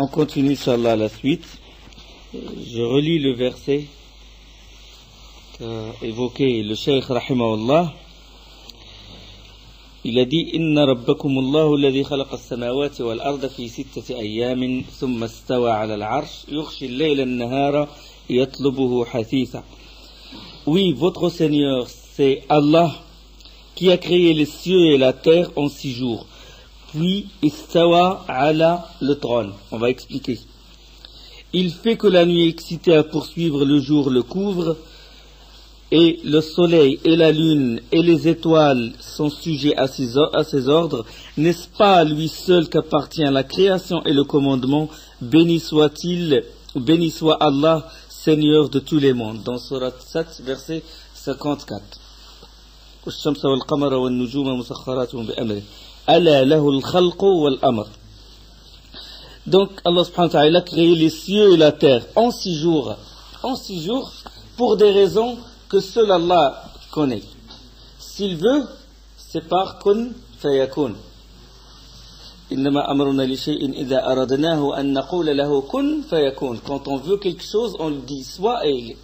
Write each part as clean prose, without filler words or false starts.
On continue, Inch'Allah, à la suite. Je relis le verset qu'a évoqué le Cheikh Rahimahullah. Il a dit Inna rabbakumullahu alladhi khalaqa as-samawati wal arda fi sittati ayyamin thumma istawa 'ala al-'arsh yughshi al-layla an-nahara yatlubuhu hathitha. Oui, votre Seigneur, c'est Allah qui a créé les cieux et la terre en 6 jours. Puis istawa 'ala le trône. On va expliquer. Il fait que la nuit excitée à poursuivre le jour le couvre, et le soleil et la lune et les étoiles sont sujets à ses ordres. N'est-ce pas à lui seul qu'appartient la création et le commandement? Béni soit-il, béni soit Allah, Seigneur de tous les mondes. Dans Surat 7, verset 54. والشمس والقمر والنجوم مسخرات بأمره ألا له الخلق والأمر. Donc Allah subhanahu wa ta'ala a créé les cieux et la terre en 6 jours. En 6 jours, pour des raisons que seul Allah connaît. S'il veut, c'est par kun fayakun. Innama amruna li shay'in idha aradnahu an naqula lahu kun fayakun. Quand on veut quelque chose, on le dit soit et il est.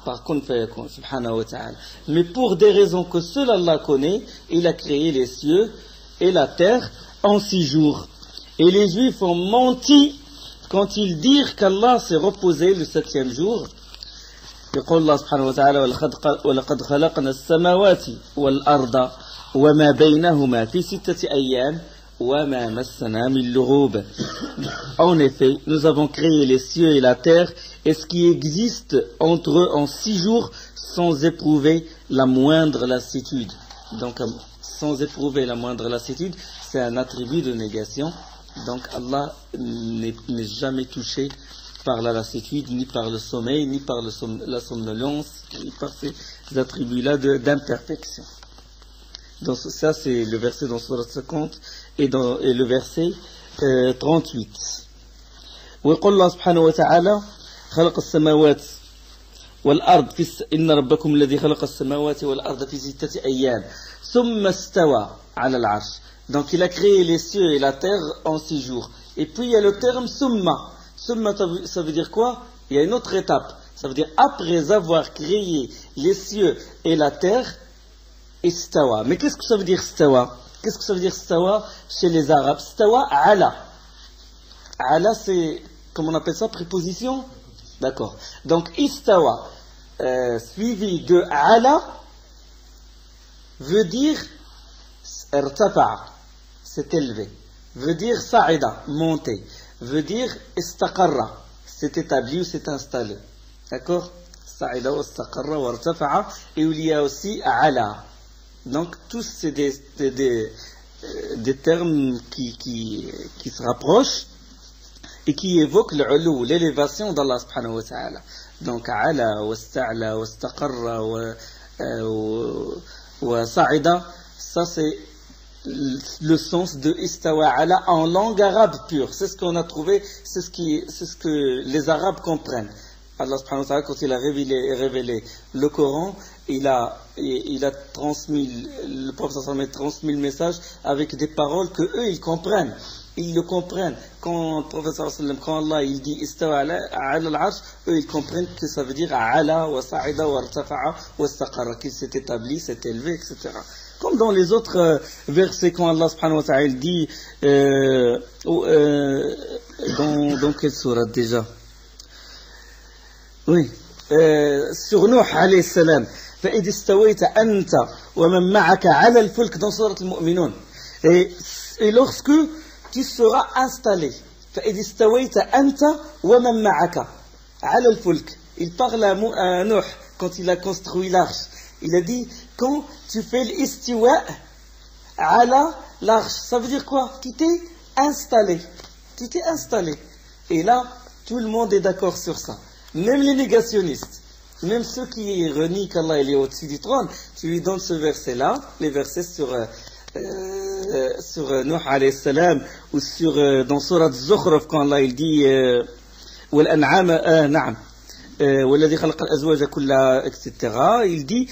Par kun fayakun, subhanahu wa ta'ala. Mais pour des raisons que seul Allah connaît, il a créé les cieux et la terre en 6 jours. Et les Juifs ont menti quand ils dirent qu'Allah s'est reposé le 7e jour. يقول الله سبحانه وتعالى ولقد خلقنا السماوات والأرض وما بينهما في 6 أيام وما مسنا من لغوب. En effet, nous avons créé les cieux et la terre et ce qui existe entre eux en 6 jours sans éprouver la moindre lassitude. Donc, sans éprouver la moindre lassitude, c'est un attribut de négation. Donc, Allah n'est jamais touché par la lassitude, ni par le sommeil, ni par la somnolence, ni par ces attributs-là d'imperfection. Donc ça, c'est le verset dans Surat 50 et le verset 38. ويقول الله سبحانه وتعالى خلق السماوات والأرض إن ربكم الذي خلق السماوات والأرض في 6 أيام ثم استوى على العرش. Donc il a créé les cieux et la terre en 6 jours. Et puis il y a le terme summa. Summa, ça veut dire quoi? Il y a une autre étape. Ça veut dire après avoir créé les cieux et la terre, istawa. Mais qu'est-ce que ça veut dire istawa? Qu'est-ce que ça veut dire istawa chez les Arabes? Istawa, ala. Ala, c'est, comment on appelle ça, préposition? D'accord. Donc istawa, suivi de ala, veut dire irtafa, c'est élevé. Veut dire sa'ida, monter. Veut dire istaqarra, c'est établi ou c'est installé. D'accord? Sa'ida ou istaqarra ou irtafa'a. Et il y a aussi ala. Donc tous c'est des termes qui se rapprochent et qui évoquent l'ulu, l'élévation d'Allah subhanahu wa ta'ala. Donc ala, wa ista'la, wa istaqarra, wa sa'ida, ça c'est le sens de istawa ala en langue arabe pure. C'est ce qu'on a trouvé, c'est ce que les Arabes comprennent. Allah subhanahu wa ta'ala, quand il a révélé le Coran, il a transmis, le prophète sallallahu alayhi wa sallam a transmis le message avec des paroles que eux ils comprennent. Ils le comprennent. Quand le prophète sallallahu alayhi wa sallam, quand Allah il dit istawa ala al-arsh, eux ils comprennent que ça veut dire ala wa sa'ida wa irtafa'a wa istaqarra, qu'il s'est établi, s'est élevé, etc. Comme dans les autres versets quand Allah subhanahu wa ta'ala dit dans quelle sourate déjà? Oui, sur Nuh alayhi salam, فإذ استويت أنت ومن معك على الفلك dans sourate al-Mu'minun. Et lorsque tu seras installé, فإذ استويت أنت ومن معك على الفلك. Il parle à Nuh quand il a construit l'arche. Il a dit, quand tu fais l'istiwa ala l'arche, ça veut dire quoi? Tu t'es installé. Tu t'es installé. Et là, tout le monde est d'accord sur ça. Même les négationnistes, même ceux qui renient qu'Allah est au-dessus du trône, tu lui donnes ce verset-là, les versets sur Nuh alayhi salam, ou dans Surat Zukhruf, quand Allah il dit وَالْأَنْعَامَ نَعَمْ وَالَّذِي خَلَقَ الْأَزْوَاجَ كُلَّهَا, etc. Il dit,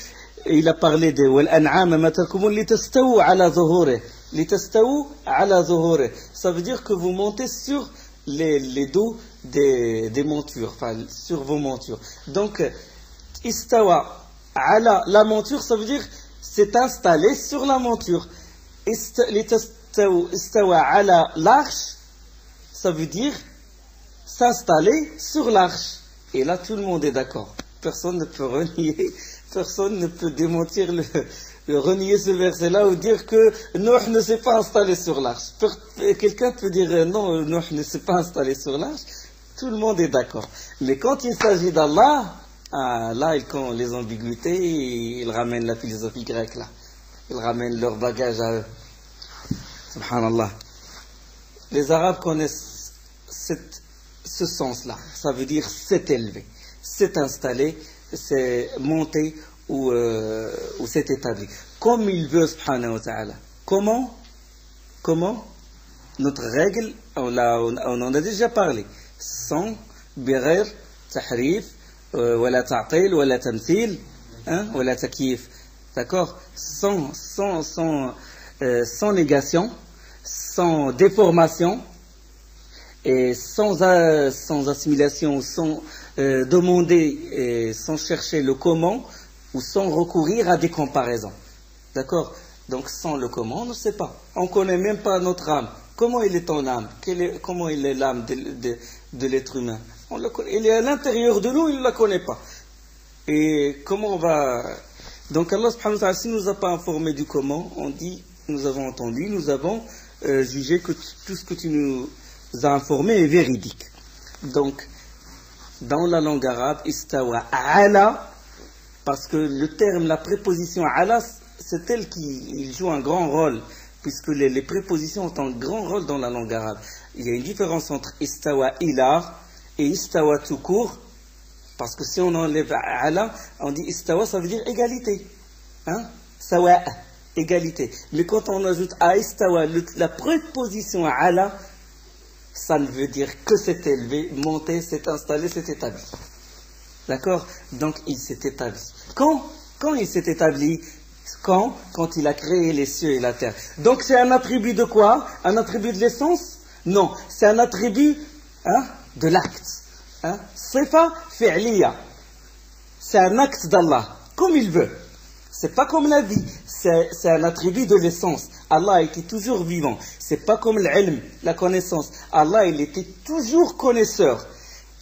il a parlé de وَالْأَنْعَامَ مَا تَرْكُمُونَ لِتَسْتَوُوا عَلَى ظُهُورِهِ. لتستووا على ظهوره. Ça veut dire que vous montez sur les dos des montures, enfin sur vos montures. Donc, istawa ala la monture, ça veut dire c'est installé sur la monture. Istawa ala l'arche, ça veut dire s'installer sur l'arche. Et là, tout le monde est d'accord. Personne ne peut renier, personne ne peut démentir renier ce verset-là ou dire que Nuh ne s'est pas installé sur l'arche. Quelqu'un peut dire non, Nuh ne s'est pas installé sur l'arche. Tout le monde est d'accord. Mais quand il s'agit d'Allah, là, quand les ambiguïtés, ils ramènent la philosophie grecque là. Ils ramènent leur bagage à eux. Subhanallah. Les Arabes connaissent ce sens-là. Ça veut dire s'est élevé, s'est installé, s'est monté ou s'est établi. Comme il veut, subhanahu wa ta'ala. Comment? Notre règle, on en a déjà parlé. Sans bighayr tahrif, wala ta'til, wala tamthil, wala takyif. D'accord? Sans négation, sans déformation, et sans assimilation, sans demander, sans chercher le comment, ou sans recourir à des comparaisons. D'accord? Donc sans le comment, on ne sait pas. On ne connaît même pas notre âme. Comment il est ton âme? Comment il est l'âme de l'être humain? Il est à l'intérieur de nous, il ne la connaît pas. Et comment on va... Donc Allah subhanahu wa ta'ala, s'il ne nous a pas informé du comment, on dit, nous avons entendu, nous avons jugé que tout ce que tu nous as informé est véridique. Donc, dans la langue arabe, istawa ala, parce que le terme, la préposition ala, c'est elle qui joue un grand rôle, puisque les prépositions ont un grand rôle dans la langue arabe. Il y a une différence entre istawa ila et istawa tout court, parce que si on enlève ala, on dit istawa, ça veut dire égalité. Sawa, égalité. Mais quand on ajoute à istawa la préposition ala, ça ne veut dire que c'est élevé, monté, c'est installé, c'est établi. D'accord? Donc il s'est établi. Quand il s'est établi? Quand il a créé les cieux et la terre. Donc c'est un attribut de quoi? Un attribut de l'essence? Non, c'est un attribut de l'acte. Sifa fi'liya. C'est un acte d'Allah, comme il veut. C'est pas comme la vie, c'est un attribut de l'essence. Allah était toujours vivant. C'est pas comme l'ilm, la connaissance. Allah, il était toujours connaisseur.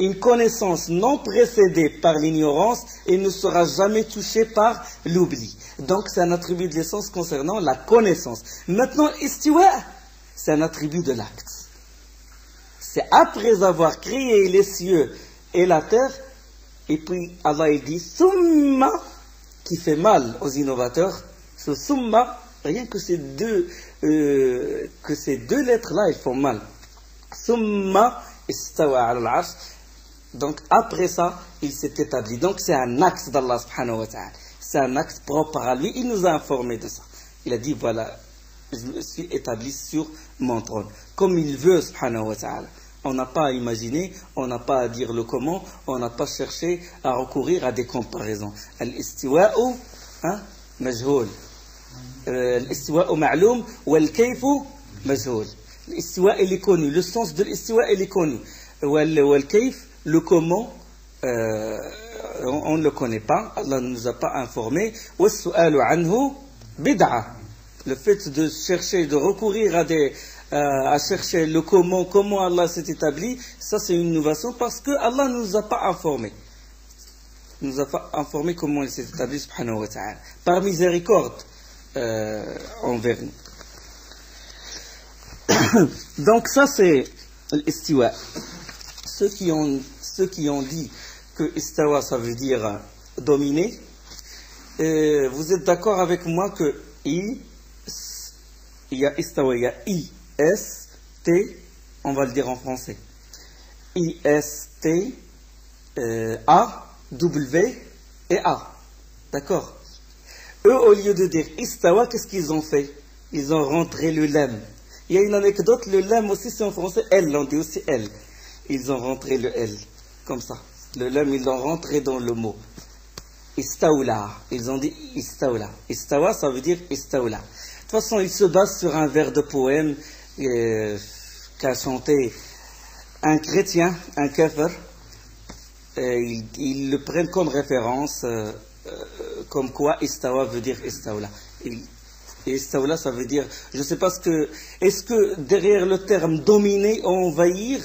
Une connaissance non précédée par l'ignorance et ne sera jamais touchée par l'oubli. Donc c'est un attribut de l'essence concernant la connaissance. Maintenant, istiwa, c'est un attribut de l'acte. C'est après avoir créé les cieux et la terre, et puis Allah il dit summa, qui fait mal aux innovateurs. Ce summa, rien que ces deux lettres-là, ils font mal. Summa istawa ala al-arsh. Donc après ça, il s'est établi. Donc c'est un axe d'Allah subhanahu wa ta'ala. C'est un axe propre à lui. Il nous a informé de ça. Il a dit voilà, je me suis établi sur mon trône. Comme il veut subhanahu wa ta'ala. On n'a pas à imaginer, on n'a pas à dire le comment, on n'a pas cherché à recourir à des comparaisons. Al-istiwa'u majhoul. Al-istiwa'u ma'loum wal-kayfu majhoul. L'istiwa, il est connu. Le sens de l'istiwa, il est connu. Wal-kayf, le comment, on ne le connaît pas. Allah ne nous a pas informé. Was-su'alu anhu bid'a. Le fait de chercher, de recourir à chercher le comment Allah s'est établi, ça c'est une innovation parce que Allah ne nous a pas informé. Il ne nous a pas informé comment il s'est établi, subhanahu wa ta'ala. Par miséricorde envers nous. Donc ça c'est l'istiwa. Ceux qui ont dit que istawa ça veut dire dominer, vous êtes d'accord avec moi que il y a istawa, il y a I-S-T, on va le dire en français. I-S-T, A-W et A. D'accord? Eux, au lieu de dire istawa, qu'est-ce qu'ils ont fait? Ils ont rentré le lam. Il y a une anecdote, le lam aussi c'est en français, L, on dit aussi L. Ils ont rentré le L, comme ça. Le lam, ils l'ont rentré dans le mot. Istawla. Ils ont dit istawla. Istawa, ça veut dire istawla. toute façon, il se base sur un vers de poème qu'a chanté un chrétien, un kafir. Ils le prennent comme référence, comme quoi istawa veut dire istawla. Et istawla, ça veut dire, je ne sais pas est-ce que derrière le terme dominer ou envahir,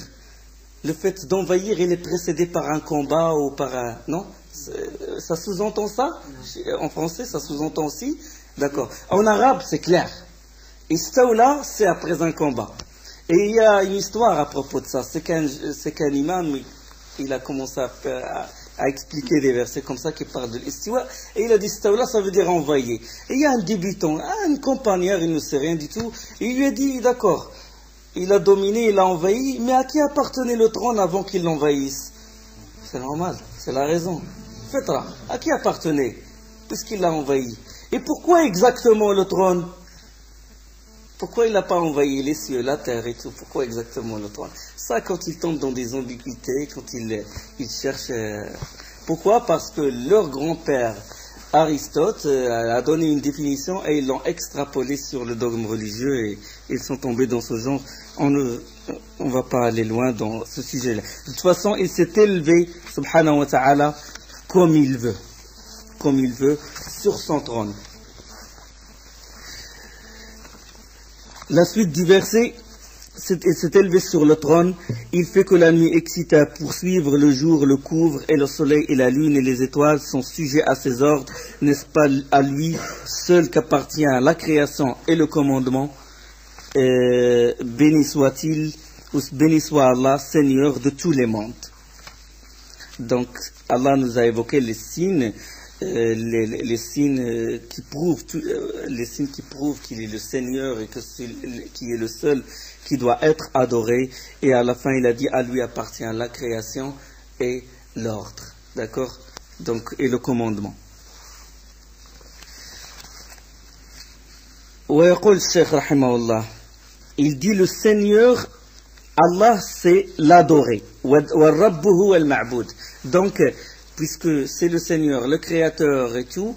le fait d'envahir, il est précédé par un combat ou par un... Non? Ça sous-entend ça? En français, ça sous-entend aussi? D'accord. En arabe, c'est clair. Istawla, c'est après un combat. Et il y a une histoire à propos de ça. C'est qu'un imam, il a commencé à expliquer des versets comme ça qui parlent de l'istiwa. Et il a dit istawla, ça veut dire envahir. Et il y a un débutant, un campagnard, il ne sait rien du tout. Et il lui a dit, d'accord, il a dominé, il a envahi, mais à qui appartenait le trône avant qu'il l'envahisse? C'est normal, c'est la raison. Faites-la. À qui appartenait, puisqu'il l'a envahi? Et pourquoi exactement le trône? Pourquoi il n'a pas envahi les cieux, la terre et tout? Pourquoi exactement le trône? Ça, quand ils tombent dans des ambiguïtés, quand ils cherchent... Pourquoi? Parce que leur grand-père, Aristote, a donné une définition et ils l'ont extrapolée sur le dogme religieux et ils sont tombés dans ce genre. On ne va pas aller loin dans ce sujet-là. De toute façon, il s'est élevé, subhanahu wa ta'ala, comme il veut, sur son trône. La suite du verset, il s'est élevé sur le trône, il fait que la nuit excite à poursuivre, le jour le couvre, et le soleil et la lune et les étoiles sont sujets à ses ordres. N'est-ce pas à lui seul qu'appartient la création et le commandement? Béni soit-il, ou béni soit Allah, Seigneur de tous les mondes. Donc, Allah nous a évoqué les signes, les signes qui prouvent qu'il est le Seigneur et qu'il est le seul qui doit être adoré. Et à la fin, il a dit, à lui appartient la création et l'ordre. D'accord? Donc, et le commandement. ويقول الشيخ رحمه الله, il dit le Seigneur, Allah c'est l'adoré. والرب هو المعبود. Donc, puisque c'est le Seigneur, le Créateur et tout,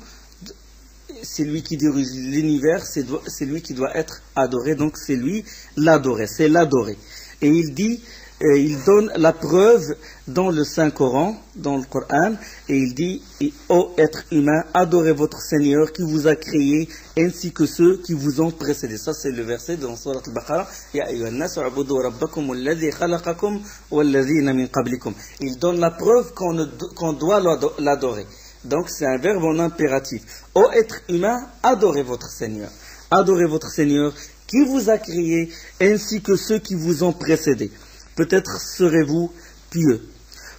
c'est lui qui dirige l'univers, c'est lui qui doit être adoré, donc c'est lui l'adoré, c'est l'adoré. Et il dit, il donne la preuve dans le Saint-Coran, dans le Coran, et il dit, ô être humain, adorez votre Seigneur qui vous a créé, ainsi que ceux qui vous ont précédé. Ça c'est le verset dans Surat Al-Baqarah. Ya ayyuhan nas u'budu rabbakum alladhi khalaqakum walladhina min qablikum. Il donne la preuve qu'on doit l'adorer. Donc c'est un verbe en impératif. Ô être humain, adorez votre Seigneur. Adorez votre Seigneur qui vous a créé, ainsi que ceux qui vous ont précédé. Peut-être serez-vous pieux.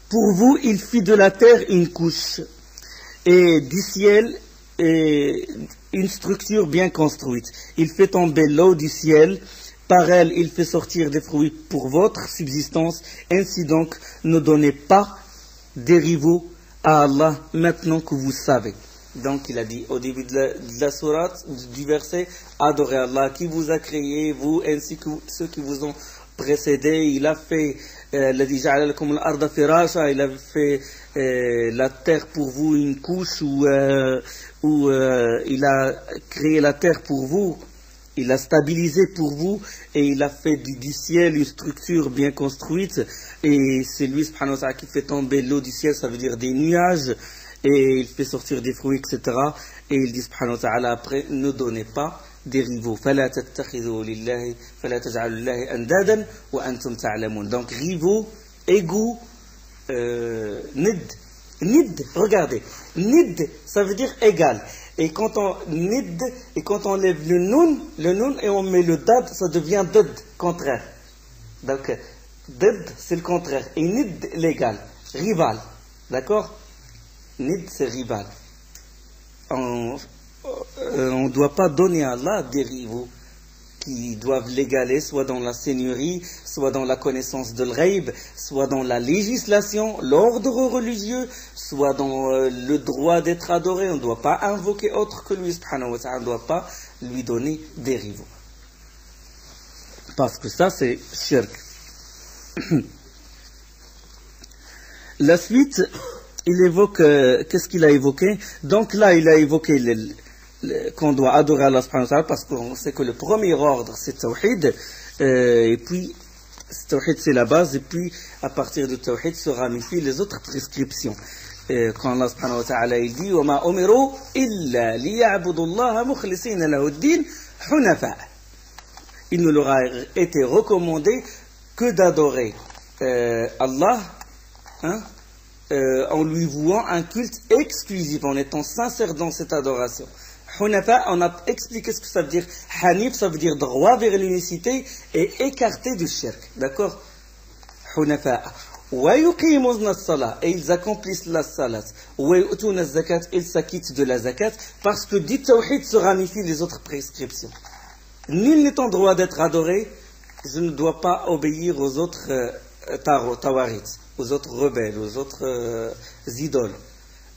Pour vous, il fit de la terre une couche, et du ciel une structure bien construite. Il fait tomber l'eau du ciel, par elle il fait sortir des fruits pour votre subsistance. Ainsi donc, ne donnez pas des rivaux à Allah maintenant que vous savez. Donc il a dit au début de la sourate, du verset, adorez Allah qui vous a créé, vous ainsi que ceux qui vous ont précédé. Il a fait il a fait la terre pour vous une couche où il a créé la terre pour vous, il a stabilisé pour vous, et il a fait du ciel une structure bien construite. Et c'est lui subhanahu wa ta'ala qui fait tomber l'eau du ciel, ça veut dire des nuages, et il fait sortir des fruits, etc. Et il dit subhanahu wa ta'ala après, ne donnez pas des rivaux. Donc rivaux, égaux, nid, regardez, nid, ça veut dire égal. Et quand on lève le nun et on met le dad, ça devient dad, contraire. Donc dad c'est le contraire, et nid l'égal, rival, d'accord? Nid c'est rival. On ne doit pas donner à Allah des rivaux qui doivent l'égaler, soit dans la seigneurie, soit dans la connaissance de l'ghaib, soit dans la législation, l'ordre religieux, soit dans le droit d'être adoré. On ne doit pas invoquer autre que lui, subhanahu wa ta'ala. On ne doit pas lui donner des rivaux. Parce que ça, c'est shirk. La suite, il évoque, qu'est-ce qu'il a évoqué? Donc là, il a évoqué qu'on doit adorer Allah subhanahu wa ta'ala, parce qu'on sait que le premier ordre c'est Tawhid, et puis Tawhid c'est la base, et puis à partir de Tawhid se ramifient les autres prescriptions. Quand Allah subhanahu wa ta'ala il dit وَمَا أُمِرُوا إِلَّا لِيَعْبُدُوا اللَّهَ مُخْلِصِينَ لَهُ الدِّينَ حُنَفَاءَ. Il ne leur a été recommandé que d'adorer Allah, en lui vouant un culte exclusif, en étant sincère dans cette adoration. Hunafa, on a expliqué ce que ça veut dire. Hanif, ça veut dire droit vers l'unicité et écarté du shirk. D'accord? Hunafa. Wa yuqimuna as-salat, et ils accomplissent la salat. Wa yu'tuna az-zakat, ils s'acquittent de la zakat, parce que dit tawhid se ramifient les autres prescriptions. Nul n'est en droit d'être adoré, je ne dois pas obéir aux autres tawarit, aux autres rebelles, aux autres idoles.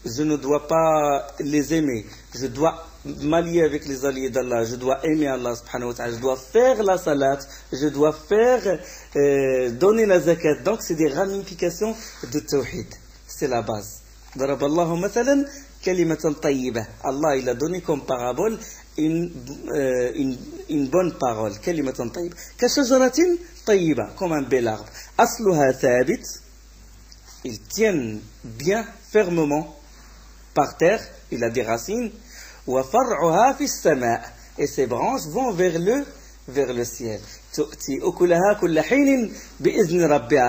Je ne dois pas les aimer. Je dois m'allier avec les alliés d'Allah. Je dois aimer Allah subhanahu wa ta'ala. Je dois faire la salat. Je dois faire donner la zakat. Donc c'est des ramifications de tawhid. C'est la base. Daraballahu mathalan kalimatan tayyibah. Allah il a donné comme parabole une bonne parole. Kalimatan tayyibah. Kashajaratin tayyibah. Comme un bel arbre. Asluha thabit. Ils tiennent bien, fermement par terre, il a des racines, et ses branches vont vers le ciel.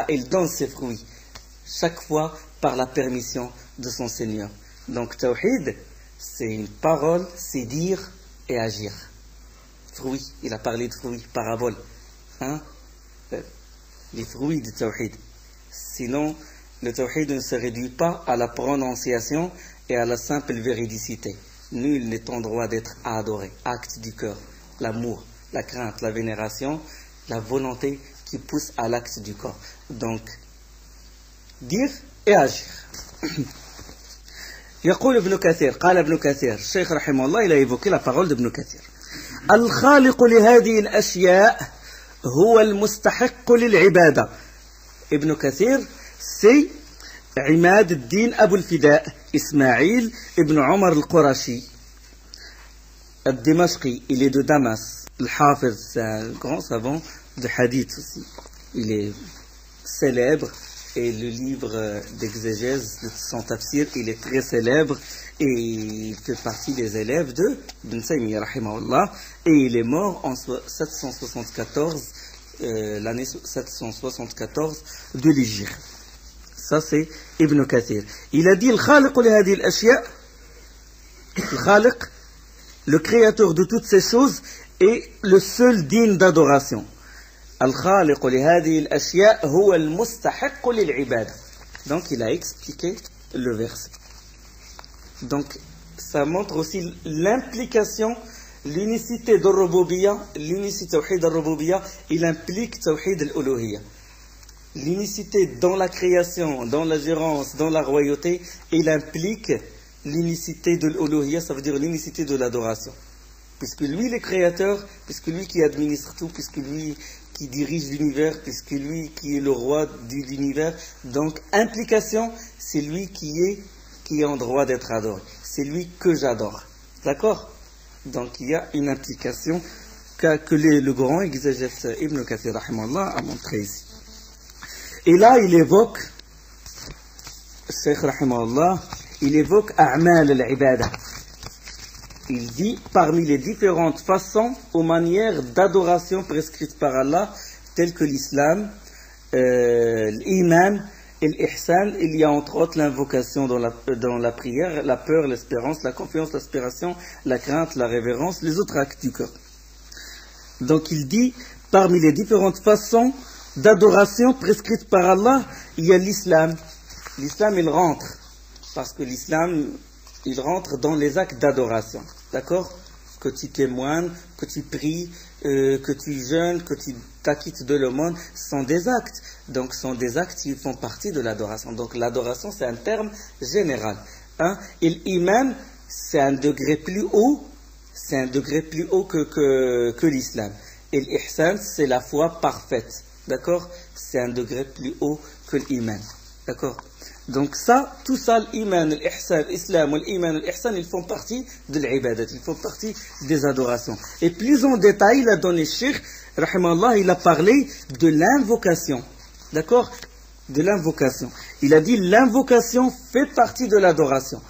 Il donne ses fruits, chaque fois par la permission de son Seigneur. Donc Tawhid, c'est une parole, c'est dire et agir. Fruits, il a parlé de fruits, parabole. Les fruits de Tawhid. Sinon, le Tawhid ne se réduit pas à la prononciation et à la simple véridicité. Nul n'est en droit d'être adoré. Acte du cœur, l'amour, la crainte, la vénération, la volonté qui pousse à l'acte du corps. Donc, dire et agir. يقول ابن كثير قال ابن كثير الشيخ رحمه الله il a évoqué la parole d'Ibn Kathir. الخالق لهذه الأشياء هو المستحق للعبادة. Ibn Kathir c'est عماد الدين أبو الفداء إسماعيل ابن عمر القرشي الدمشقي. Il est de Damas. Al-Hafiz, c'est un grand savant de hadith aussi. Il est célèbre et le livre d'exégèse de son tafsir, il est très célèbre et il fait partie des élèves de Ibn Taymiyyah rahimahullah, et il est mort en 774, l'année 774 de l'Hégire. Ça c'est Ibn Kathir. Il a dit le créateur de toutes ces choses est le seul digne d'adoration. Donc il a expliqué le verset. Donc ça montre aussi l'implication, l'unicité de Rububiyya, l'unicité Tawhid al-Rububiyya, il implique Tawhid al-Uluhiyya. L'unicité dans la création, dans la gérance, dans la royauté, il implique l'unicité de l'uluhiyya, ça veut dire l'unicité de l'adoration. Puisque lui, le créateur, puisque lui qui administre tout, puisque lui qui dirige l'univers, puisque lui qui est le roi de l'univers, donc implication, c'est lui qui est en droit d'être adoré. C'est lui que j'adore. D'accord? Donc il y a une implication que le grand exégète Ibn Kathir rahimahullah a montré ici. Et là, il évoque, Cheikh rahimahullah, il évoque A'mal al-Ibada. Il dit, parmi les différentes façons ou manières d'adoration prescrites par Allah, telles que l'islam, l'iman et l'ihsan, il y a entre autres l'invocation dans la prière, la peur, l'espérance, la confiance, l'aspiration, la crainte, la révérence, les autres actes du cœur. Donc il dit, parmi les différentes façons d'adoration prescrite par Allah, il y a l'islam. L'islam, il rentre, parce que l'islam, il rentre dans les actes d'adoration. D'accord? Que tu témoignes, que tu pries, que tu jeûnes, que tu t'acquittes de l'aumône, ce sont des actes. Donc, ce sont des actes qui font partie de l'adoration. Donc, l'adoration, c'est un terme général. Et l'iman, c'est un degré plus haut, que l'islam. Et l'ihsan, c'est la foi parfaite. D'accord? C'est un degré plus haut que l'iman. D'accord. Donc ça, tout ça, l'iman, l'ihsan, l'islam, l'iman, l'ihsan, ils font partie de l'ibadat, ils font partie des adorations. Et plus en détail, il a donné Cheikh, rahimallah, il a parlé de l'invocation. D'accord? De l'invocation. Il a dit l'invocation fait partie de l'adoration.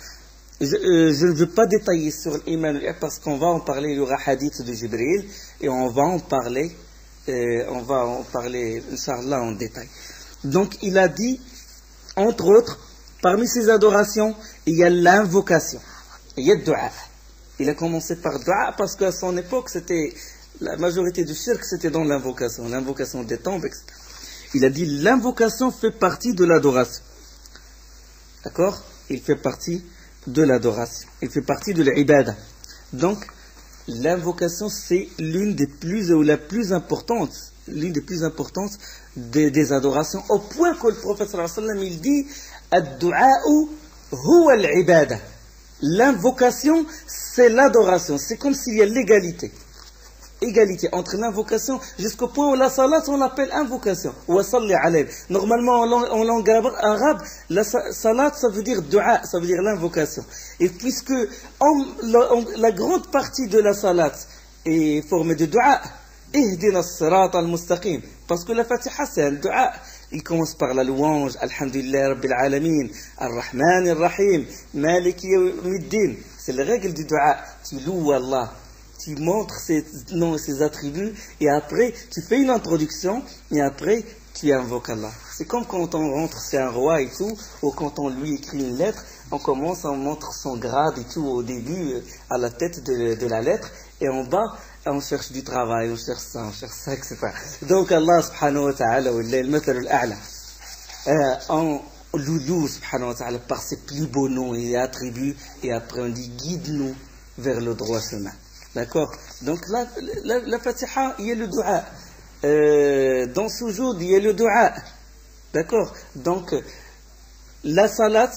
Je ne veux pas détailler sur l'iman parce qu'on va en parler, il y aura hadith de Jibril et on va en parler, Inch'Allah, en détail. Donc il a dit, entre autres, parmi ces adorations, il y a l'invocation, il y a le dua. Il a commencé par dua parce qu'à son époque, la majorité du shirk, c'était dans l'invocation des tombes, etc. Il a dit l'invocation fait partie de l'adoration. D'accord? Il fait partie de l'adoration. Il fait partie de l'ibada. Donc, l'invocation, c'est l'une des plus importantes des adorations, au point que le prophète sallallahu alayhi wa sallam, il dit ad-du'a'u huwa al-ibada. L'invocation, c'est l'adoration. C'est comme s'il y a l'égalité entre l'invocation, jusqu'au point où la salat, on l'appelle invocation. Normalement, en langue arabe, la salat, ça veut dire dua, ça veut dire l'invocation. Et puisque la grande partie de la salat est formée de dua, ihdina as-sirata al-mustaqim. Parce que la Fatiha, c'est un dua. Il commence par la louange, Alhamdulillah Rabbil Alamin, Ar-Rahman Ar-Rahim, Maliki Yawmiddin. C'est la règle du dua. Tu loues Allah. Tu montres ses noms et ses attributs, et après, tu fais une introduction, et après, tu invoques Allah. C'est comme quand on rentre chez un roi et tout, ou quand on lui écrit une lettre, on montre son grade et tout au début, à la tête de la lettre, et en bas, on cherche du travail, on cherche ça, etc. Donc Allah subhanahu wa ta'ala, on loue subhanahu wa ta'ala par ses plus beaux noms et attributs, et après on dit guide-nous vers le droit chemin. D'accord? Donc là, la Fatiha, il y a le dua. Dans Soujoud, il y a le dua. D'accord? Donc, la salat,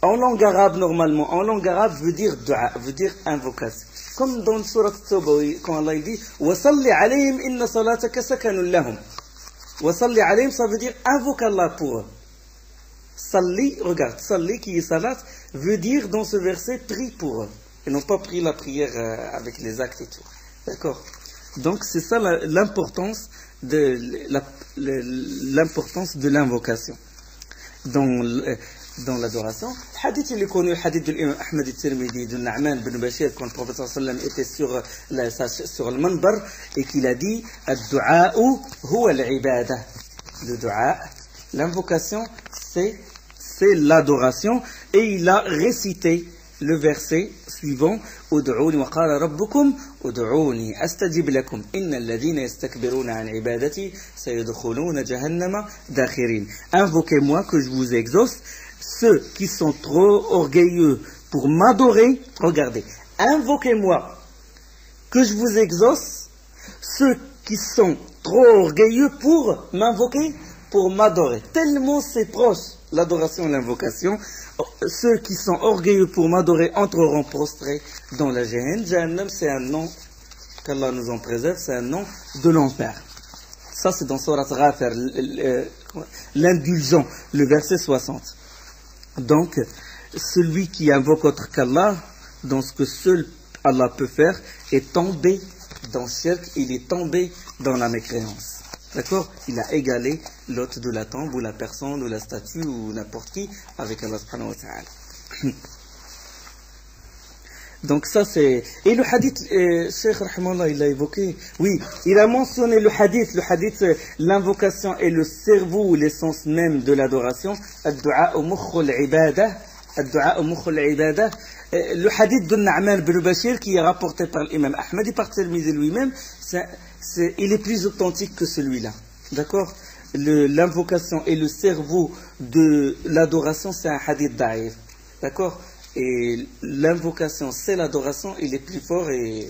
en langue arabe normalement, en langue arabe veut dire dua, veut dire invocation. Comme dans le surat Tawba, quand Allah dit وَصَلِّ عَلَيْهِمْ إِنَّ صَلَاتَكَ سَكَنٌ لَهُمْ. وَصَلِّ عَلَيْهِمْ, ça veut dire invoque Allah pour eux. Salli, regarde, salli qui est salat, veut dire dans ce verset prie pour eux. Ils n'ont pas pris la prière avec les actes et tout. D'accord? Donc c'est ça l'importance de l'invocation dans l'adoration. Le hadith, il est connu, le hadith de l'imam Ahmed al-Tirmidhi, de Na'man bin Bashir, quand le prophète sallallahu alayhi wa sallam était sur le manbar, et qu'il a dit ad-du'a'u huwa al-ibada. Le du'a, l'invocation, c'est l'adoration, et il a récité le verset suivant, Ud'ouni wa qala rabbukum ud'ouni astajib lakum innal ladhina yastakbiruna an ibadati sayadkhuluna jahannama dakhirin. Invoquez-moi que je vous exauce. Ceux qui sont trop orgueilleux pour m'adorer, regardez, invoquez-moi que je vous exauce. Ceux qui sont trop orgueilleux pour m'invoquer, pour m'adorer. Tellement c'est proche, l'adoration et l'invocation. Ceux qui sont orgueilleux pour m'adorer entreront prostrés dans la Jahannam. Jahannam, c'est un nom, qu'Allah nous en préserve, c'est un nom de l'enfer. Ça, c'est dans Surat Ghafir, l'indulgent, le verset 60. Donc, celui qui invoque autre qu'Allah, dans ce que seul Allah peut faire, est tombé dans le shirk, il est tombé dans la mécréance. D'accord? Il a égalé l'hôte de la tombe, ou la personne, ou la statue, ou n'importe qui, avec Allah subhanahu wa ta'ala. Donc ça c'est... Et le hadith, Cheikh Rahmanullah, il a évoqué, oui, il a mentionné le hadith, l'invocation est le cerveau ou l'essence même de l'adoration. Ad-du'a mukhul ibada. Ad-du'a mukhul ibada. Le hadith de Na'man bin Bashir, qui est rapporté par l'imam Ahmed et par Tirmidhi lui-même, il est plus authentique que celui-là. D'accord? L'invocation et le cerveau de l'adoration, c'est un hadith da'if. D'accord? Et l'invocation, c'est l'adoration, il est plus fort, et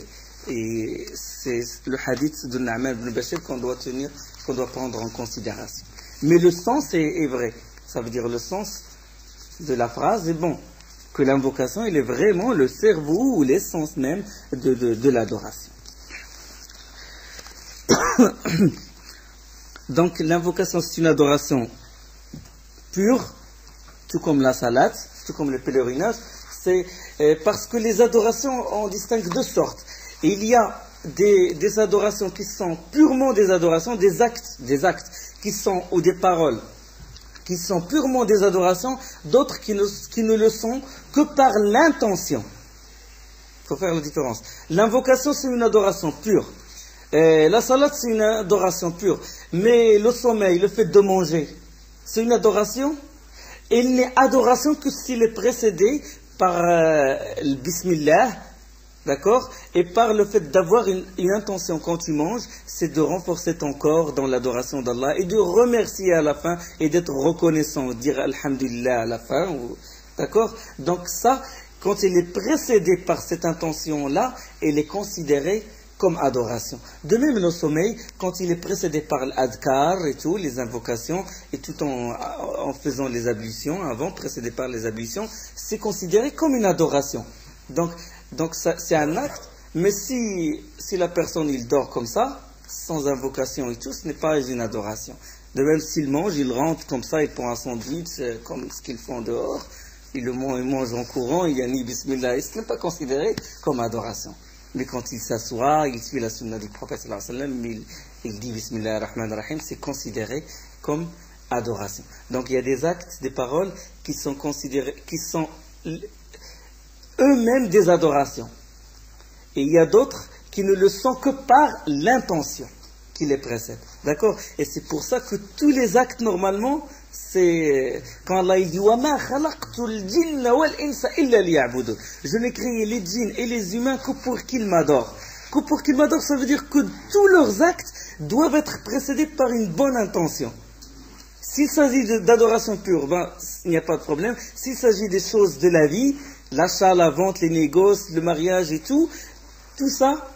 c'est le hadith de Na'man bin Bashir qu'on doit prendre en considération. Mais le sens est vrai. Ça veut dire le sens de la phrase est bon. Que l'invocation, il est vraiment le cerveau ou l'essence même de l'adoration. Donc l'invocation, c'est une adoration pure, tout comme la salat, tout comme le pèlerinage. C'est parce que les adorations, on distingue deux sortes. Il y a des adorations qui sont purement des adorations, des actes qui sont, ou des paroles, qui sont purement des adorations, d'autres qui ne le sont que par l'intention. Il faut faire la différence. L'invocation, c'est une adoration pure. La salat, c'est une adoration pure. Mais le sommeil, le fait de manger, c'est une adoration. Il n'est adoration que s'il est précédé par le bismillah, d'accord, et par le fait d'avoir une intention quand tu manges, c'est de renforcer ton corps dans l'adoration d'Allah et de remercier à la fin et d'être reconnaissant, dire alhamdulillah à la fin, d'accord. Donc ça, quand il est précédé par cette intention-là, elle est considérée comme adoration. De même le sommeil, quand il est précédé par l'adkar et tout, les invocations, et tout en faisant les ablutions, avant, précédé par les ablutions, c'est considéré comme une adoration. Donc ça, c'est un acte, mais si la personne il dort comme ça, sans invocation et tout, ce n'est pas une adoration. De même s'il mange, il rentre comme ça, il prend un sandwich, comme ce qu'ils font dehors, il mange en courant, il y a ni bismillah, ce n'est pas considéré comme adoration. Mais quand il s'assoit, il suit la sunna du prophète sallallahu alayhi wa sallam, il dit bismillah ar-Rahman ar-Rahim, c'est considéré comme adoration. Donc il y a des actes, des paroles qui sont considérés, qui sont eux-mêmes des adorations. Et il y a d'autres qui ne le sont que par l'intention qui les précède. D'accord? Et c'est pour ça que tous les actes, normalement, c'est quand Allah dit وَمَا خَلَقْتُ الْجِنَّ وَالْإِنسَ إِلَّا لِيَعْبُدُونِ. Je n'ai créé les djinns et les humains que pour qu'ils m'adorent. Que pour qu'ils m'adorent, ça veut dire que tous leurs actes doivent être précédés par une bonne intention. S'il s'agit d'adoration pure, il n'y a pas de problème. S'il s'agit des choses de la vie, l'achat, la vente, les négoces, le mariage et tout ça,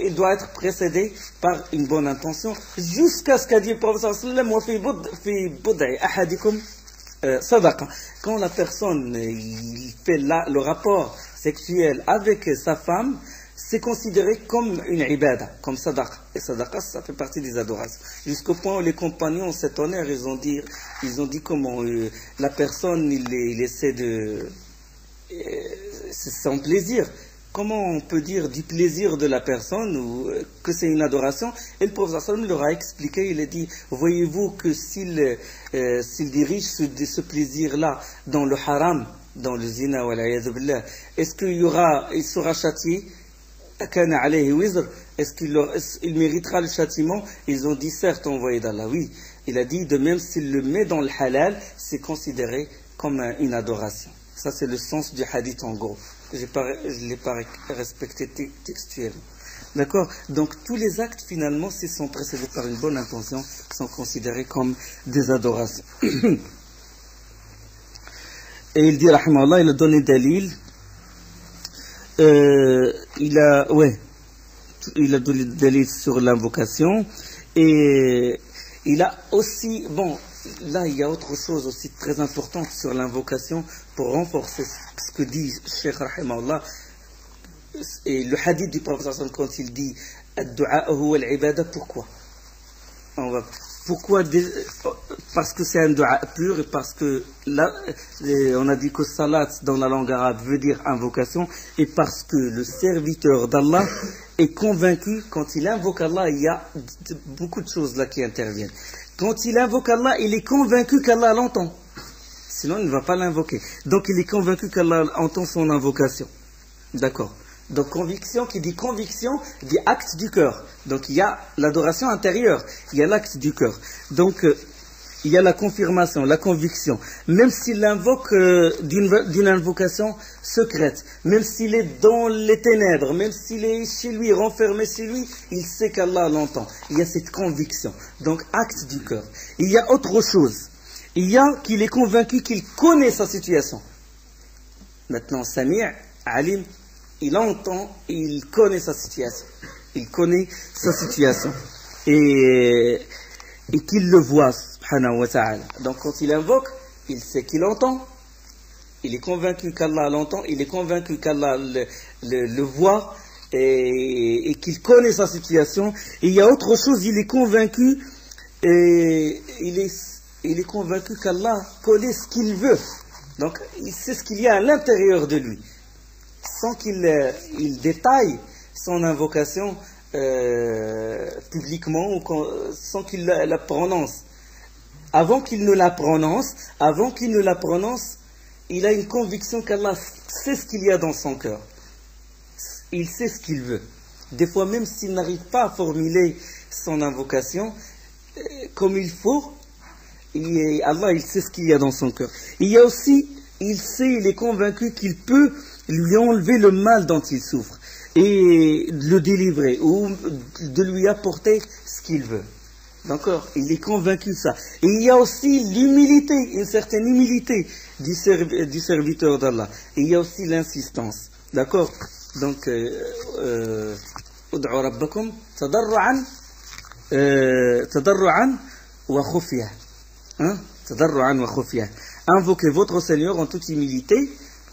il doit être précédé par une bonne intention, jusqu'à ce qu'a dit le prophète sallallahu alayhi wa sallam, quand la personne il fait le rapport sexuel avec sa femme, c'est considéré comme une ibada, comme sadaqa. Et sadaqa, ça fait partie des adorations. Jusqu'au point où les compagnons s'étonnèrent, ils ont dit comment la personne, il essaie de... c'est son plaisir. Comment on peut dire du plaisir de la personne ou que c'est une adoration? Et le prophète sallallahu leur a expliqué, il a dit, voyez-vous que s'il dirige ce plaisir-là dans le haram, dans le zina, est-ce qu'il sera châtié? Est-ce qu'il méritera le châtiment? Ils ont dit certes, envoyé d'Allah. Oui, il a dit de même s'il le met dans le halal, c'est considéré comme une adoration. Ça c'est le sens du hadith en gros. Je ne l'ai pas respecté textuellement. D'accord? Donc tous les actes finalement, s'ils sont précédés par une bonne intention, sont considérés comme des adorations. Et il dit, rahimahullah, il a donné dalil. Il a donné dalil sur l'invocation. Et il a aussi, là il y a autre chose aussi très importante sur l'invocation pour renforcer ce que dit Cheikh rahimahullah. Et le hadith du prophète quand il dit ad-du'a huwa al-ibada, pourquoi? Pourquoi? Parce que c'est un dua pur et parce que là, on a dit que salat dans la langue arabe veut dire invocation, et parce que le serviteur d'Allah est convaincu, quand il invoque Allah, il y a beaucoup de choses là qui interviennent. Quand il invoque Allah, il est convaincu qu'Allah l'entend. Sinon, il ne va pas l'invoquer. Donc, il est convaincu qu'Allah entend son invocation. D'accord. Donc, conviction, qui dit conviction, dit acte du cœur. Donc, il y a l'adoration intérieure, il y a l'acte du cœur. Donc, il y a la confirmation, la conviction. Même s'il invoque d'une invocation secrète, même s'il est dans les ténèbres, même s'il est chez lui, renfermé chez lui, il sait qu'Allah l'entend. Il y a cette conviction. Donc, acte du cœur. Il y a autre chose. Il y a qu'il est convaincu qu'il connaît sa situation. Maintenant, Sami', Alim, il entend et il connaît sa situation. Il connaît sa situation. Et qu'il le voit, subhanahu wa ta'ala. Donc quand il invoque, il sait qu'il entend. Il est convaincu qu'Allah l'entend. Il est convaincu qu'Allah le voit. Et qu'il connaît sa situation. Et il y a autre chose, il est convaincu. Et il est il est convaincu qu'Allah connaît ce qu'il veut. Donc, il sait ce qu'il y a à l'intérieur de lui. Sans qu'il détaille son invocation publiquement, ou sans qu'il la prononce. Avant qu'il ne la prononce, il a une conviction qu'Allah sait ce qu'il y a dans son cœur. Il sait ce qu'il veut. Des fois, même s'il n'arrive pas à formuler son invocation comme il faut, Allah, il sait ce qu'il y a dans son cœur. Il y a aussi, il est convaincu qu'il peut lui enlever le mal dont il souffre et le délivrer ou de lui apporter ce qu'il veut. D'accord? Il est convaincu de ça. Et il y a aussi l'humilité, une certaine humilité du serviteur d'Allah. Et il y a aussi l'insistance. D'accord? Donc, ud'u rabbakum tadarru'an wa khufya. Tadarru'an wa khufya. Invoquez votre Seigneur en toute humilité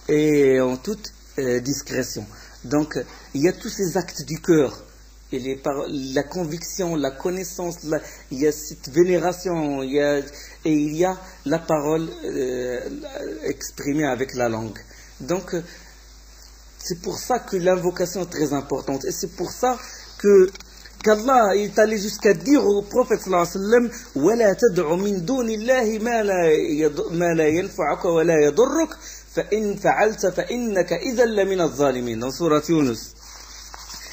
et en toute discrétion. Donc, il y a tous ces actes du cœur. Et la conviction, la connaissance, il y a cette vénération, et il y a la parole exprimée avec la langue. Donc, c'est pour ça que l'invocation est très importante. Et c'est pour ça qu'Allah est allé jusqu'à dire au prophète sallallahu alayhi wa sallam وَلَا تَدْعُ مِن دُونِ اللَّهِ مَا لَا يَنْفَعُكَ وَلَا يَضُرُّكَ فَإِنْ فَعَلْتَ فَإِنَّكَ إِذًا لَمِنَ الظَّالِمِينَ dans Surat Yunus.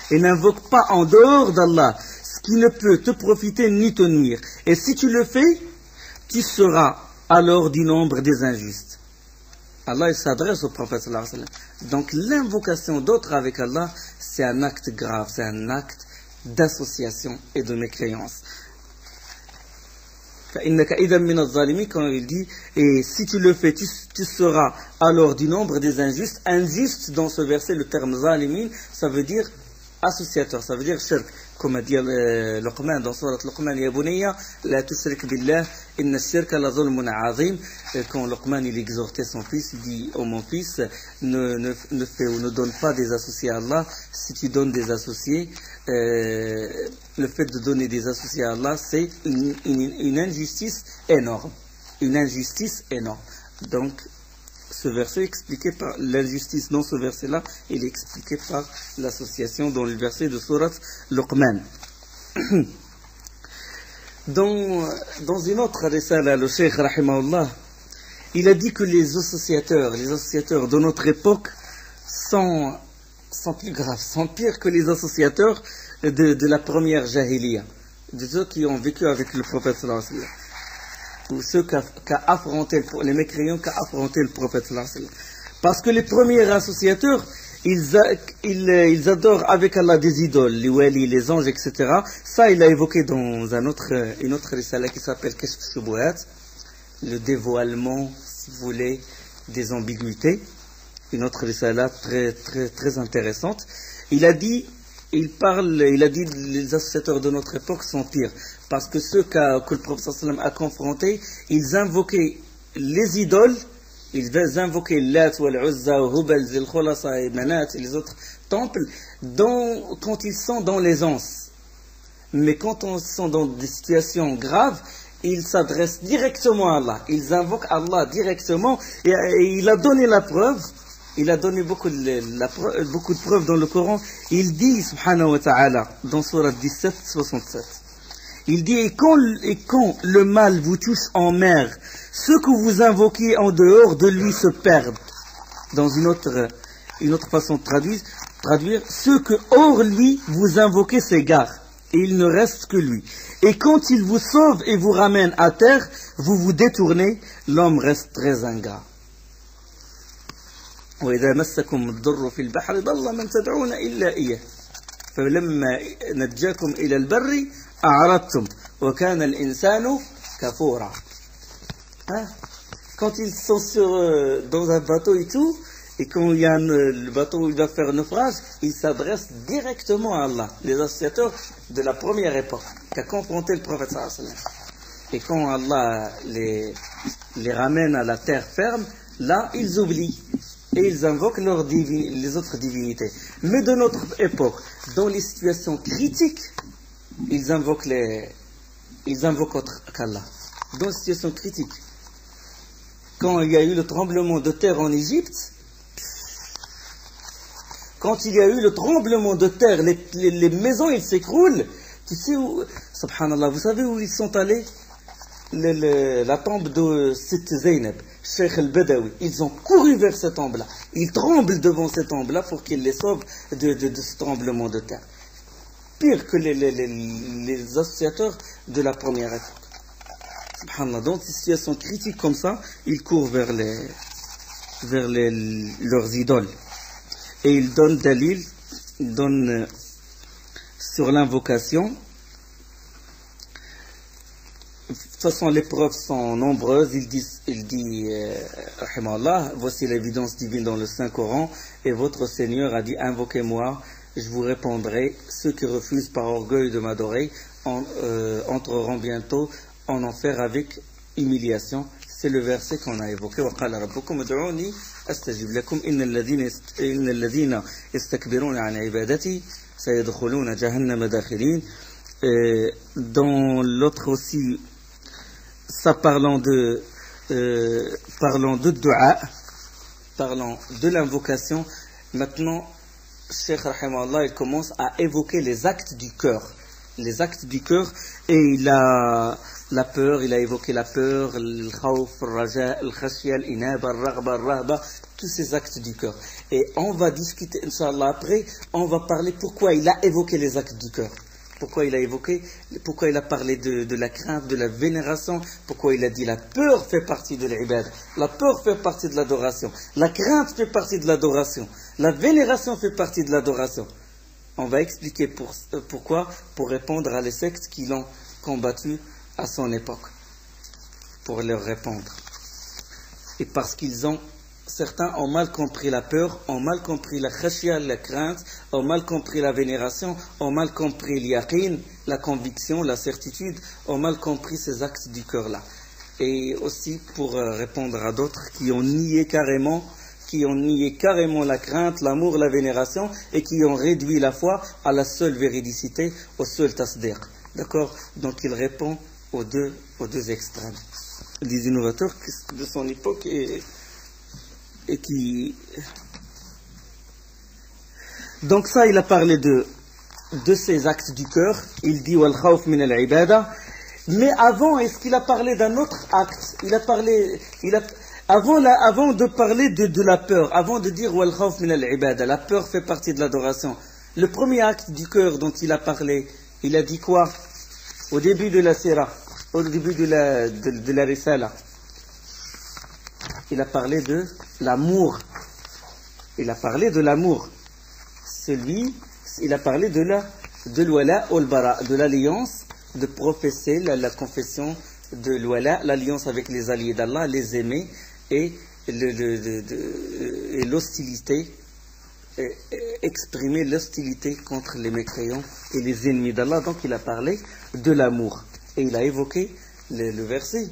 Et n'invoque pas en dehors d'Allah ce qui ne peut te profiter ni te nuire. Et si tu le fais, tu seras alors du nombre des injustes. Allah il s'adresse au prophète sallallahu alayhi wa sallam. Donc l'invocation d'autres avec Allah, c'est un acte grave, c'est un acte d'association et de mécréance. Quand il dit, et si tu le fais, tu seras alors du nombre des injustes. Injuste dans ce verset, le terme zalimin, ça veut dire associateur, ça veut dire shirk. Comme a dit Luqman dans Surat Luqman, Ya bunayya, la tushrik billah, inna shirka la zulmun azim. Quand Luqman il exhortait son fils, il dit, oh mon fils, ne fais ou ne donne pas des associés à Allah. Si tu donnes des associés, le fait de donner des associés à Allah, c'est une injustice énorme. Une injustice énorme. Donc, ce verset expliqué par l'injustice dans ce verset-là, il est expliqué par l'association dans le verset de Surat Luqman. Dans une autre risala, le Cheikh rahimahullah, il a dit que les associateurs de notre époque sont plus graves, sont pires que les associateurs de la première jahiliya, de ceux qui ont vécu avec le prophète sallallahu alayhi wa sallam, ou ceux qu'a affronté, les mécréants qu'a affronté le prophète sallallahu alayhi wa sallam. Parce que les premiers associateurs, ils adorent avec Allah des idoles, les wali, les anges, etc. Ça, il a évoqué dans une autre risala qui s'appelle Kashf Shubuhat, le dévoilement, si vous voulez, des ambiguïtés. Une autre risala très, très, très intéressante. Il a dit les associateurs de notre époque sont pires. Parce que ceux que le prophète sallallahu alayhi wa sallam a confrontés, ils invoquaient les idoles, ils invoquaient Lat, Wal-Uzza, Hubal, Zil-Khulasa et Manat et les autres temples quand ils sont dans l'aisance. Mais quand ils sont dans des situations graves, ils s'adressent directement à Allah. Ils invoquent Allah directement et il a donné la preuve. Il a donné beaucoup de preuves dans le Coran. Il dit, subhanahu wa ta'ala, dans Surat 17, 67. Il dit, et quand le mal vous touche en mer, ceux que vous invoquez en dehors de lui se perdent. Dans une autre façon de traduire, ceux que hors lui vous invoquez s'égarent, et il ne reste que lui. Et quand il vous sauve et vous ramène à terre, vous vous détournez, l'homme reste très ingrat. وإذا مسكم الضر في البحر ضل من تدعون إلا إياه فلما نجاكم إلى البر أعرضتم وكان الإنسان كفورا. Quand ils sont dans un bateau et tout, et quand le bateau il va faire naufrage, ils s'adressent directement à Allah, les associateurs de la première époque, qui a confronté le prophète sallallahu alayhi wa sallam. Et quand Allah les ramène à la terre ferme, là ils oublient. Et ils invoquent les autres divinités. Mais de notre époque, dans les situations critiques, ils invoquent autre qu'Allah. dans une situation critique. Quand il y a eu le tremblement de terre en Égypte, quand il y a eu le tremblement de terre, les maisons ils s'écroulent. Tu sais où, subhanallah, vous savez où ils sont allés? La tombe de Sitt Zainab, Cheikh al-Badawi. Ils ont couru vers cette tombe-là. Ils tremblent devant cette tombe-là pour qu'ils les sauvent de ce tremblement de terre. Pire que les associateurs de la première époque. Subhanallah, dans des situations critiques comme ça, ils courent vers leurs idoles. Et ils donnent dalil, ils donnent sur l'invocation. De toute façon, les preuves sont nombreuses. Il dit, rahimallah, voici l'évidence divine dans le Saint-Coran, et votre Seigneur a dit, invoquez-moi, je vous répondrai. Ceux qui refusent par orgueil de m'adorer entreront bientôt en enfer avec humiliation. C'est le verset qu'on a évoqué. وَقَالَ رَبُّكُمْ ادْعُونِي أَسْتَجِبْ لَكُمْ إِنَّ الَّذِينَ يَسْتَكْبِرُونَ عَنْ عِبَادَتِي سَيَدْخُلُونَ جَهَنَّمَ دَاخِرِينَ. Dans l'autre aussi, ça parlant de dua, parlant de l'invocation. Maintenant, Cheikh Rahimahullah, il commence à évoquer les actes du cœur. Les actes du cœur, et il a la peur, il a évoqué la peur, le khawf, le raja, le khashya, l'inaba, le raghba, le rahba, tous ces actes du cœur. Et on va discuter, Inch'Allah, après, on va parler pourquoi il a évoqué les actes du cœur. Pourquoi il a parlé de la crainte, de la vénération, pourquoi il a dit la peur fait partie de l'ibad, la peur fait partie de l'adoration, la crainte fait partie de l'adoration, la vénération fait partie de l'adoration. On va expliquer pourquoi, pour répondre à les sectes qui l'ont combattu à son époque, pour leur répondre. Et parce certains ont mal compris la peur, ont mal compris la khashya, la crainte, ont mal compris la vénération, ont mal compris l'yaqin, la conviction, la certitude, ont mal compris ces actes du cœur-là. Et aussi pour répondre à d'autres qui ont nié carrément la crainte, l'amour, la vénération, et qui ont réduit la foi à la seule véridicité, au seul tasdiq. D'accord? Donc il répond aux deux extrêmes. Des innovateurs de son époque et qui... Donc ça, il a parlé de ces actes du cœur. Il dit wal khawf min al ibada. Mais avant, est-ce qu'il a parlé d'un autre acte? Avant de parler de la peur, avant de dire wal khawf min al ibada, la peur fait partie de l'adoration. Le premier acte du cœur dont il a parlé, il a dit quoi? Au début de la sira, au début de la risala. Il a parlé de l'amour. Il a parlé de l'amour. Il a parlé de l'wala ou al-bara, de l'alliance, de professer la confession de l'wala, l'alliance avec les alliés d'Allah, les aimer, et l'hostilité, exprimer l'hostilité contre les mécréants et les ennemis d'Allah. Donc il a parlé de l'amour. Et il a évoqué le verset.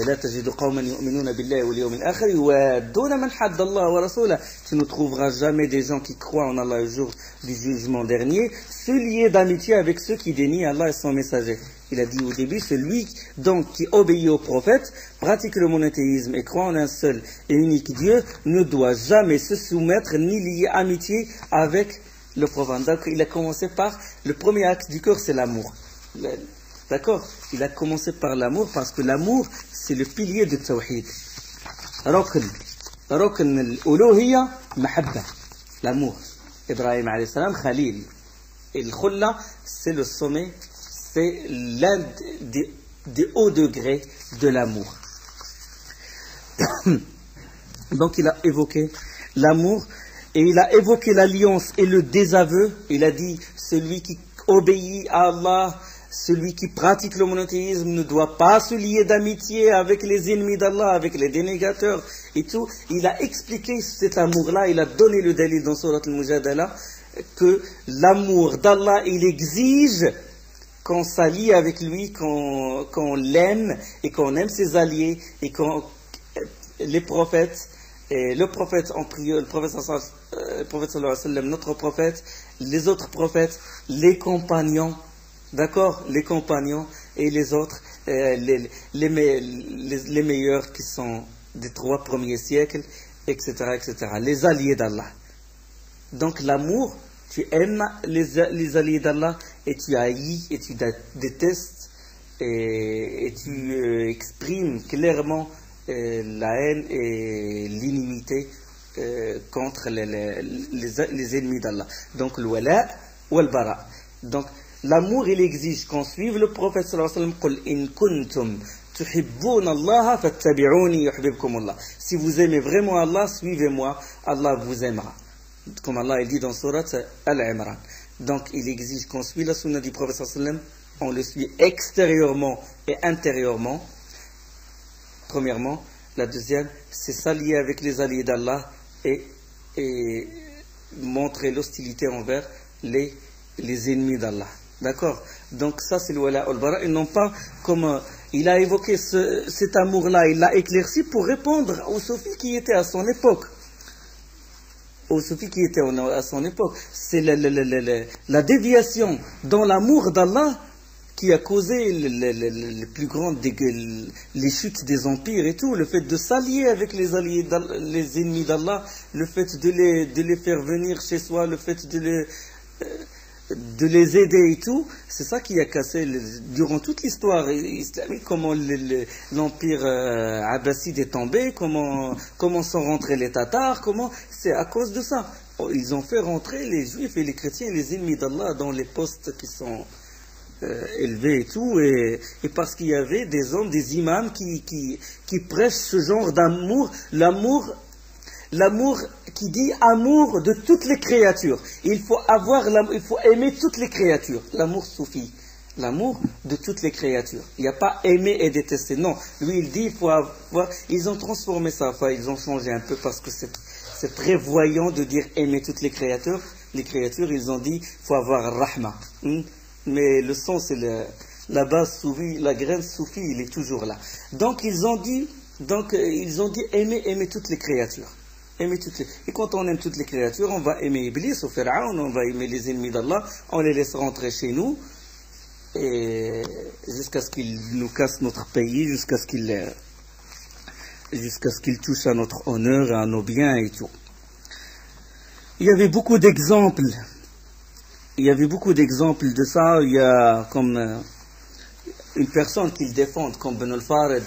لا تجد قوما يؤمنون بالله واليوم الآخر يوادون من حد الله ورسوله. Tu ne trouveras jamais des gens qui croient en Allah le jour du jugement dernier, se lier d'amitié avec ceux qui dénient Allah et son messager. Il a dit au début, celui donc qui obéit au prophète, pratique le monothéisme et croit en un seul et unique Dieu, ne doit jamais se soumettre ni lier amitié avec le prophète. Donc il a commencé par, le premier acte du cœur, c'est l'amour. D'accord? Il a commencé par l'amour parce que l'amour, c'est le pilier de Tawhid. Rokn al-uluhiyya, mahabba. L'amour. Ibrahim alayhi salam, Khalil. Et le khulla, c'est le sommet, c'est l'un des hauts degrés de l'amour. Donc il a évoqué l'amour et il a évoqué l'alliance et le désaveu. Il a dit, celui qui obéit à Allah, celui qui pratique le monothéisme ne doit pas se lier d'amitié avec les ennemis d'Allah, avec les dénégateurs et tout. Il a expliqué cet amour-là, il a donné le dalil dans Surat al-Mujadala, que l'amour d'Allah, il exige qu'on s'allie avec lui, qu'on l'aime et qu'on aime ses alliés et qu'on les prophètes, et le prophète en prière, le prophète sallallahu alayhi wa sallam, notre prophète, les autres prophètes, les compagnons, d'accord, les compagnons et les autres les meilleurs qui sont des 3 premiers siècles, etc., etc. Les alliés d'Allah. Donc l'amour, tu aimes les alliés d'Allah et tu haïs et tu détestes et tu exprimes clairement la haine et l'inimité contre les ennemis d'Allah. Donc le wala ou le bara. Donc l'amour, il exige qu'on suive le prophète sallallahu alayhi wa sallam. Qul in kuntum tuhibbuna Allah fattabi'uni yuhibbukum Allah. Si vous aimez vraiment Allah, suivez-moi, Allah vous aimera. Comme Allah il dit dans Surat Al-Imran. Donc il exige qu'on suive la sunna du prophète sallallahu alayhi wa sallam. On le suit extérieurement et intérieurement. Premièrement. La deuxième, c'est s'allier avec les alliés d'Allah et montrer l'hostilité envers les ennemis d'Allah. D'accord? Donc ça c'est le wala al-bara. Ils n'ont pas, comme il a évoqué cet amour-là, il l'a éclairci pour répondre aux soufis qui étaient à son époque. Aux soufis qui étaient à son époque. C'est la déviation dans l'amour d'Allah qui a causé les plus grandes les chutes des empires et tout, le fait de s'allier avec les ennemis d'Allah, le fait de les faire venir chez soi, le fait de les aider et tout, c'est ça qui a cassé durant toute l'histoire islamique, comment l'empire abbasside est tombé, comment sont rentrés les Tatars, c'est à cause de ça. Ils ont fait rentrer les juifs et les chrétiens, les ennemis d'Allah dans les postes qui sont élevés et tout, et parce qu'il y avait des hommes, des imams qui prêchent ce genre d'amour, l'amour qui dit amour de toutes les créatures. Il faut aimer toutes les créatures. L'amour soufi, l'amour de toutes les créatures. Il n'y a pas aimer et détester. Non, lui il dit il faut avoir. Ils ont transformé ça, enfin ils ont changé un peu parce que c'est prévoyant de dire aimer toutes les créatures. Les créatures, ils ont dit il faut avoir rahma. Mais le sens, c'est la base soufi, la graine soufi, il est toujours là. Donc ils ont dit aimer toutes les créatures. Et quand on aime toutes les créatures, on va aimer Iblis ou Pharaon, on va aimer les ennemis d'Allah, on les laisse rentrer chez nous, et jusqu'à ce qu'ils nous cassent notre pays, jusqu'à ce qu'ils touchent à notre honneur et à nos biens et tout. Il y avait beaucoup d'exemples. De ça. Il y a comme une personne qui le défend, comme Ibn al-Farid,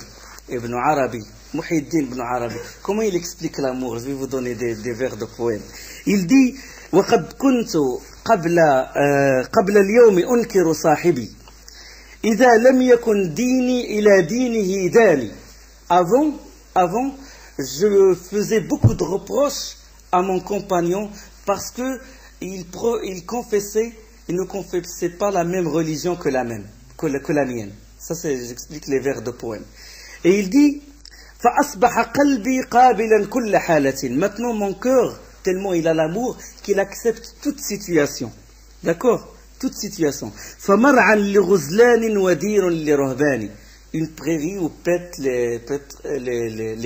Ibn Arabi, Muhyiddin Ibn Arabi. Comment il explique l'amour? Je vais vous donner des vers de poèmes. Il dit وَقَدْ كُنْتُ قَبْلَ الْيَوْمِ أُنْكِرُ صَاحِبِي إِذَا لَمْ يَكُنْ دِينِي إِلَى دِينِهِ دَانِي. Avant, je faisais beaucoup de reproches à mon compagnon parce que il ne confessait pas la même religion que la mienne. Ça, j'explique les vers de poème. Et il dit فَأَصْبَحَ قَلْبِي قَابِلًا كُلَّ حَالَةٍ. Maintenant, mon cœur, tellement il a l'amour, qu'il accepte toute situation. D'accord? Toute situation. فَمَرْعًا لِغُزْلَانٍ وَدِيرٌ لِرَهْبَانِ. Une prairie où pètent les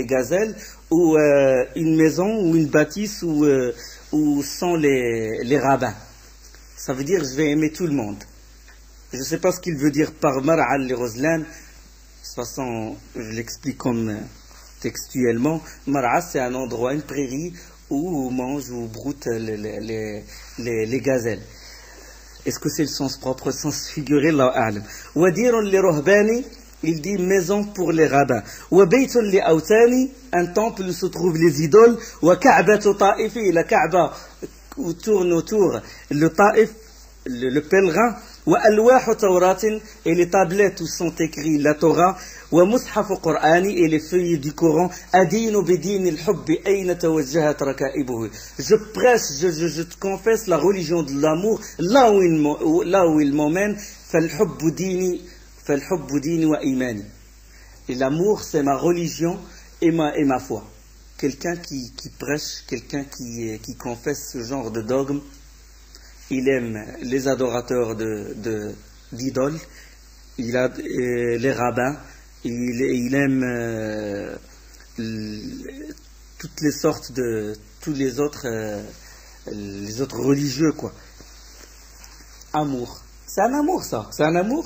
gazelles, ou une maison, ou une bâtisse, où sont les rabbins. Ça veut dire je vais aimer tout le monde. Je ne sais pas ce qu'il veut dire par Mar'al li Ghuzlan. De toute façon, je l'explique comme textuellement. Mar'a, c'est un endroit, une prairie où mangent ou broutent les gazelles. Est-ce que c'est le sens propre, le sens figuré? Allahu a'lam. Wadirun li Ruhbani, il dit maison pour les rabbins. Wa baytun li Awtani, un temple où se trouvent les idoles. Wa Ka'batu Ta'ifi, la Kaaba où tourne autour le Ta'if, le pèlerin. Wa alwahu Tawratin, et les tablettes où sont écrits la Torah. Wa mushafu Qur'ani, et les feuilles du Coran. Adinu bidini al-hubbi ayna tawajjahat raka'ibuhu. Je presse, je te confesse la religion de l'amour là où il m'emmène. Fal-hubbu dini wa imani. Et l'amour, c'est ma religion et ma foi. Quelqu'un qui prêche, quelqu'un qui confesse ce genre de dogme, il aime les adorateurs d'idoles, il a les rabbins, il aime toutes les sortes tous les autres religieux, quoi. Amour. C'est un amour, ça. C'est un amour.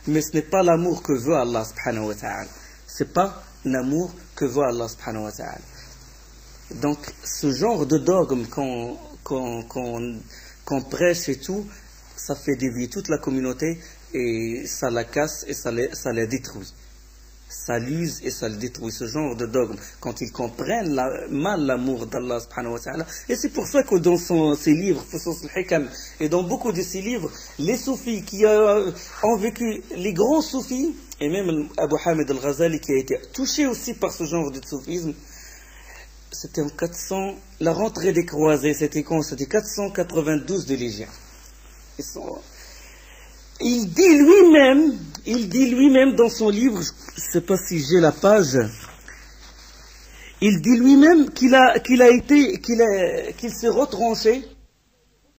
Mais ce n'est pas l'amour que veut Allah subhanahu wa ta'ala. C'est pas l'amour que veut Allah subhanahu wa ta'ala. Donc, ce genre de dogme qu'on prêche et tout, ça fait dévier toute la communauté et ça la casse et ça la détruit. Ça l'use et ça le détruit, ce genre de dogme, quand ils comprennent mal l'amour d'Allah subhanahu wa ta'ala. Et c'est pour ça que dans ses livres, Fusus al-Hikam, et dans beaucoup de ses livres, les soufis qui ont vécu, les grands soufis, et même Abu Hamid al-Ghazali qui a été touché aussi par ce genre de soufisme, c'était en 400, la rentrée des croisés, c'était quand? C'était 492 de l'Hégire. Il dit lui-même dans son livre, je ne sais pas si j'ai la page, il dit lui-même qu'il s'est retranché